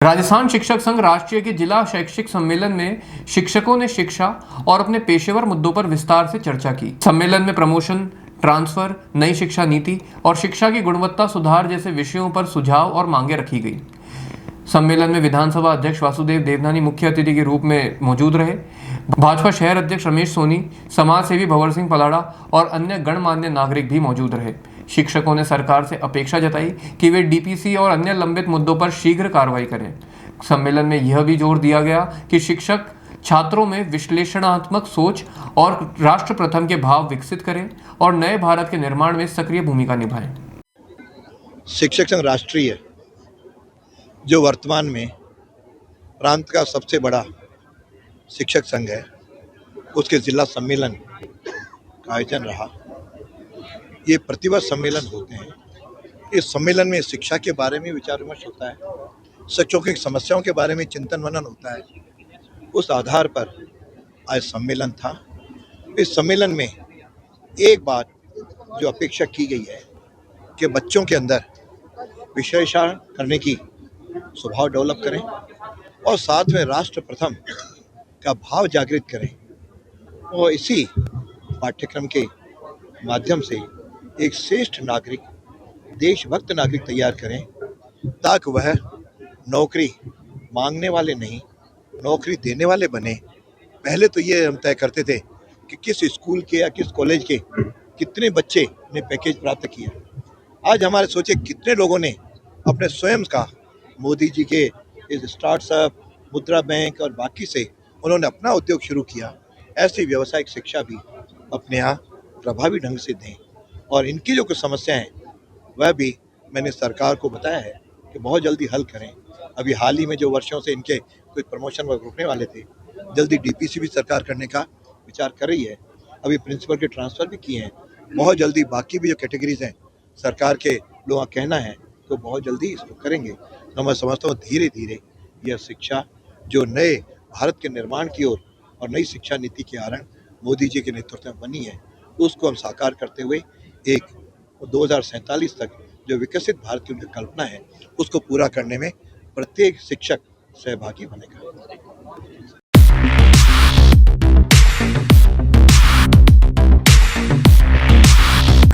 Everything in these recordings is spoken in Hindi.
राजस्थान शिक्षक संघ राष्ट्रीय के जिला शैक्षिक सम्मेलन में शिक्षकों ने शिक्षा और अपने पेशेवर मुद्दों पर विस्तार से चर्चा की। सम्मेलन में प्रमोशन, ट्रांसफर, नई शिक्षा नीति और शिक्षा की गुणवत्ता सुधार जैसे विषयों पर सुझाव और मांगे रखी गई। सम्मेलन में विधानसभा अध्यक्ष वासुदेव देवनानी मुख्य अतिथि के रूप में मौजूद रहे। भाजपा शहर अध्यक्ष रमेश सोनी, समाज सेवी भंवर सिंह पलाड़ा और अन्य गणमान्य नागरिक भी मौजूद रहे। शिक्षकों ने सरकार से अपेक्षा जताई कि वे डीपीसी और अन्य लंबित मुद्दों पर शीघ्र कार्रवाई करें। सम्मेलन में यह भी जोर दिया गया कि शिक्षक छात्रों में विश्लेषणात्मक सोच और राष्ट्र प्रथम के भाव विकसित करें और नए भारत के निर्माण में सक्रिय भूमिका निभाएं। शिक्षक संघ राष्ट्रीय जो वर्तमान में प्रांत का सबसे बड़ा शिक्षक संघ है, उसके जिला सम्मेलन का आयोजन रहा। ये प्रतिवर्ष सम्मेलन होते हैं। इस सम्मेलन में शिक्षा के बारे में विचार विमर्श होता है, शिक्षकों की समस्याओं के बारे में चिंतन मनन होता है। उस आधार पर आज सम्मेलन था। इस सम्मेलन में एक बात जो अपेक्षा की गई है कि बच्चों के अंदर विश्लेषण करने की स्वभाव डेवलप करें और साथ में राष्ट्र प्रथम का भाव जागृत करें और इसी पाठ्यक्रम के माध्यम से एक श्रेष्ठ नागरिक, देशभक्त नागरिक तैयार करें, ताकि वह नौकरी मांगने वाले नहीं, नौकरी देने वाले बने। पहले तो ये हम तय करते थे कि किस स्कूल के या किस कॉलेज के कितने बच्चे ने पैकेज प्राप्त किया। आज हमारे सोचे कितने लोगों ने अपने स्वयं का, मोदी जी के इस स्टार्टअप, मुद्रा बैंक और बाकी से उन्होंने अपना उद्योग शुरू किया। ऐसी व्यावसायिक शिक्षा भी अपने यहाँ प्रभावी ढंग से दें और इनकी जो कुछ समस्याएं हैं वह भी मैंने सरकार को बताया है कि बहुत जल्दी हल करें। अभी हाल ही में जो वर्षों से इनके कोई प्रमोशन वर्ग रुकने वाले थे, जल्दी डीपीसी भी सरकार करने का विचार कर रही है। अभी प्रिंसिपल के ट्रांसफ़र भी किए हैं। बहुत जल्दी बाकी भी जो कैटेगरीज हैं, सरकार के लोगों का कहना है तो बहुत जल्दी इसको करेंगे। तो मैं समझता हूँ धीरे धीरे यह शिक्षा जो नए भारत के निर्माण की ओर और नई शिक्षा नीति के कारण मोदी जी के नेतृत्व में बनी है, उसको हम साकार करते हुए एक 2047 तक जो विकसित भारत की उनकी कल्पना है, उसको पूरा करने में प्रत्येक शिक्षक सहभागी बनेगा।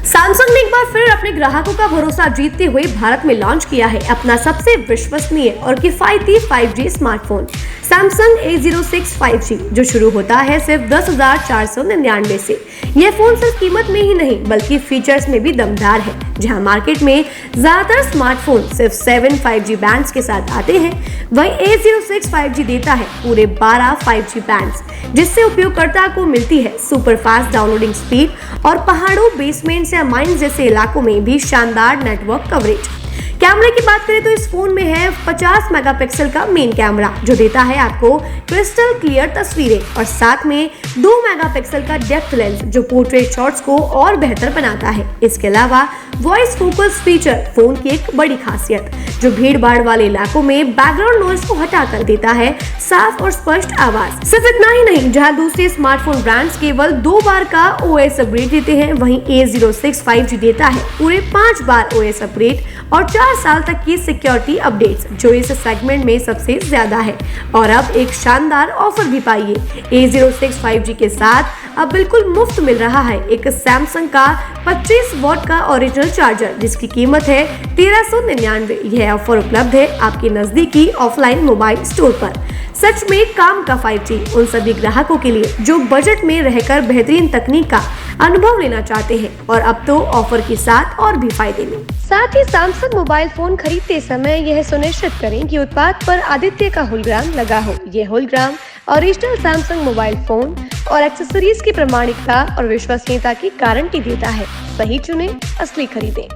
सैमसंग ने एक बार फिर अपने ग्राहकों का भरोसा जीतते हुए भारत में लॉन्च किया है अपना सबसे विश्वसनीय और किफायती 5G smartphone Samsung A06 5G, जो शुरू होता है सिर्फ 10,499 से। यह फोन सिर्फ कीमत में ही नहीं बल्कि फीचर्स में भी दमदार है। जहां मार्केट में ज्यादातर स्मार्टफोन सिर्फ 7 5G बैंड्स के साथ आते हैं, वहीं A06 5G देता है पूरे 12 5G बैंड्स, जिससे उपयोगकर्ता को मिलती है सुपर फास्ट डाउनलोडिंग स्पीड और पहाड़ों, बेसमेंट्स या माइंस जैसे इलाकों में भी शानदार नेटवर्क कवरेज। कैमरे की बात करें तो इस फोन में है 50 मेगापिक्सल का मेन कैमरा, जो देता है आपको क्रिस्टल क्लियर तस्वीरें, और साथ में 2 मेगापिक्सल का डेप्थ लेंस, जो पोर्ट्रेट शॉट्स को और बेहतर बनाता है। इसके अलावा वॉइस फोकस फीचर फोन की एक बड़ी खासियत, जो भीड़ भाड़ वाले इलाकों में बैकग्राउंड नॉइज को हटाकर देता है साफ और स्पष्ट आवाज। सिर्फ इतना ही नहीं, जहां दूसरे स्मार्टफोन ब्रांड्स केवल 2 बार का OS अपग्रेड देते हैं, वहीं A06 5G देता है पूरे 5 बार OS अपग्रेड और 4 साल तक की सिक्योरिटी अपडेट्स, जो इस सेगमेंट में सबसे ज्यादा है। और अब एक शानदार ऑफर भी पाइए। A06 5G के साथ अब बिल्कुल मुफ्त मिल रहा है एक सैमसंग का 25 वॉट का ओरिजिनल चार्जर, जिसकी कीमत है 1399। यह ऑफर उपलब्ध है आपके नजदीकी ऑफलाइन मोबाइल स्टोर पर। सच में काम का 5G उन सभी ग्राहकों के लिए जो बजट में रहकर बेहतरीन तकनीक का अनुभव लेना चाहते हैं, और अब तो ऑफर के साथ और भी फायदे में। साथ ही सैमसंग मोबाइल फोन खरीदते समय यह सुनिश्चित करें कि उत्पाद पर आदित्य का होलोग्राम लगा हो। यह hologram original Samsung mobile phone और एक्सेसरीज की प्रामाणिकता और विश्वसनीयता की गारंटी देता है। सही चुने, असली खरीदें।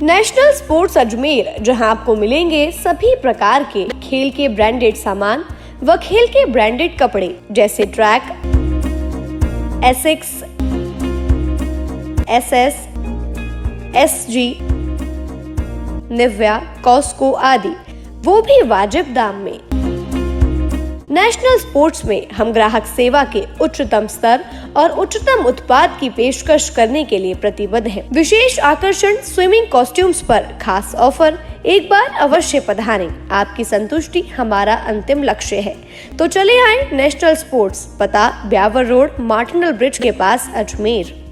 नेशनल स्पोर्ट्स अजमेर, जहां आपको मिलेंगे सभी प्रकार के खेल के ब्रांडेड सामान व खेल के ब्रांडेड कपड़े, जैसे track, Asics, SS, SG, Nivia, Cosco आदि, वो भी वाजिब दाम में। नेशनल स्पोर्ट्स में हम ग्राहक सेवा के उच्चतम स्तर और उच्चतम उत्पाद की पेशकश करने के लिए प्रतिबद्ध हैं। विशेष आकर्षण स्विमिंग कॉस्ट्यूम्स पर खास ऑफर, एक बार अवश्य पधारें। आपकी संतुष्टि हमारा अंतिम लक्ष्य है। तो चले आए नेशनल स्पोर्ट्स, पता ब्यावर रोड, मार्टिनल ब्रिज के पास, अजमेर।